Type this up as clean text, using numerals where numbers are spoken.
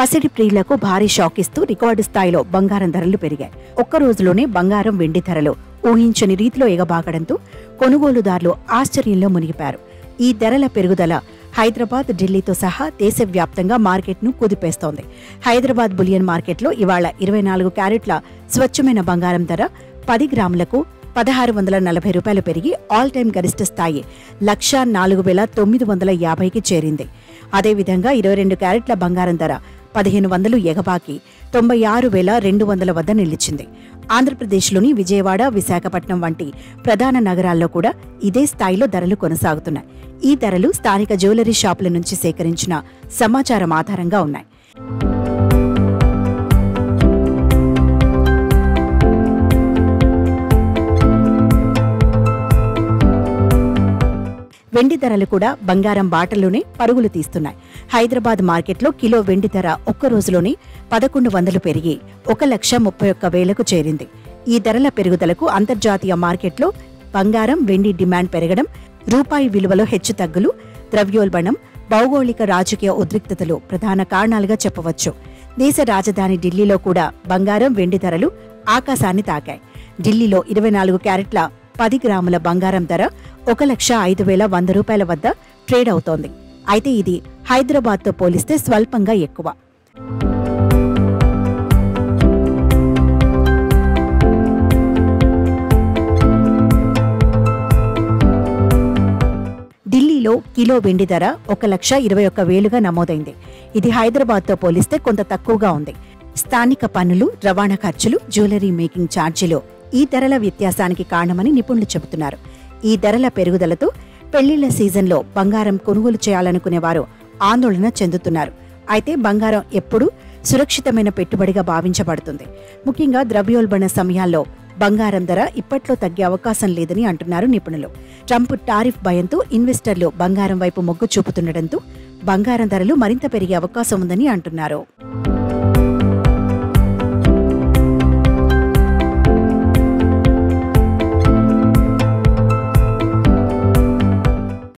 పసిడి ప్రియులకు భారీ షాక్ ఇస్తూ రికార్డు స్థాయిలో బంగారం ధరలు పెరిగాయి. ఒక్క రోజులోనే బంగారం, వెండి ధరలు ఊహించని రీతిలో ఎగబాకడంతో కొనుగోలుదారులు ఆశ్చర్యంలో మునిగిపారు. ఈ ధరల పెరుగుదల హైదరాబాద్, ఢిల్లీతో సహా దేశవ్యాప్తంగా మార్కెట్ను కుదిపేస్తోంది. హైదరాబాద్ బులియన్ మార్కెట్లో ఇవాళ 24 క్యారెట్ల స్వచ్ఛమైన బంగారం ధర 10 గ్రాములకు 1,640 రూపాయలు పెరిగి ఆల్ టైమ్ గరిష్ట స్థాయి 1,04,950కి చేరింది. అదేవిధంగా 22 క్యారెట్ల బంగారం ధర 1,500 ఎగబాకి 96,200 వద్ద నిలిచింది. ఆంధ్రప్రదేశ్లోని విజయవాడ, విశాఖపట్నం వంటి ప్రధాన నగరాల్లో కూడా ఇదే స్థాయిలో ధరలు కొనసాగుతున్నాయి. ఈ ధరలు స్థానిక జ్యువెలరీ షాపుల నుంచి సేకరించిన సమాచారం ఆధారంగా ఉన్నాయి. వెండి ధరలు కూడా బంగారం బాటలోనే పరుగులు తీస్తున్నాయి. హైదరాబాద్ మార్కెట్లో కిలో వెండి ధర ఒక్క రోజులోనే 1,100 పెరిగి 1,31,100కు చేరింది. ఈ ధరల పెరుగుదలకు అంతర్జాతీయ మార్కెట్లో బంగారం, వెండి డిమాండ్ పెరగడం, రూపాయి విలువలో హెచ్చుతగ్గులు, ద్రవ్యోల్బణం, భౌగోళిక రాజకీయ ఉద్రిక్తతలు ప్రధాన కారణాలుగా చెప్పవచ్చు. దేశ రాజధాని ఢిల్లీలో కూడా బంగారం, వెండి ధరలు ఆకాశాన్ని తాకాయి. ఢిల్లీలో 24 క్యారెట్ల 10 గ్రాముల బంగారం ధర 1,05,100 రూపాయల వద్ద ట్రేడ్ అవుతోంది. అయితే ఇది హైదరాబాద్తో పోలిస్తే స్వల్పంగా ఎక్కువ. ఢిల్లీలో కిలో వెండి ధర 1,21,000గా నమోదైంది. ఇది హైదరాబాద్తో పోలిస్తే కొంత తక్కువగా ఉంది. స్థానిక పన్నులు, రవాణా ఖర్చులు, జ్యువెలరీ మేకింగ్ ఛార్జీలు ఈ ధరల వ్యత్యాసానికి కారణమని నిపుణులు చెబుతున్నారు. ఈ ధరల పెరుగుదలతో పెళ్లిళ్ల సీజన్లో బంగారం కొనుగోలు చేయాలనుకునేవారు ఆందోళన చెందుతున్నారు. అయితే బంగారం ఎప్పుడూ సురక్షితమైన పెట్టుబడిగా భావించబడుతుంది. ముఖ్యంగా ద్రవ్యోల్బణ సమయాల్లో బంగారం ధర ఇప్పట్లో తగ్గే అవకాశం లేదని అంటున్నారు నిపుణులు. ట్రంప్ టారిఫ్ భయంతో ఇన్వెస్టర్లు బంగారం వైపు మొగ్గు చూపుతుండటంతో బంగారం ధరలు మరింత పెరిగే అవకాశం ఉందని అంటున్నారు.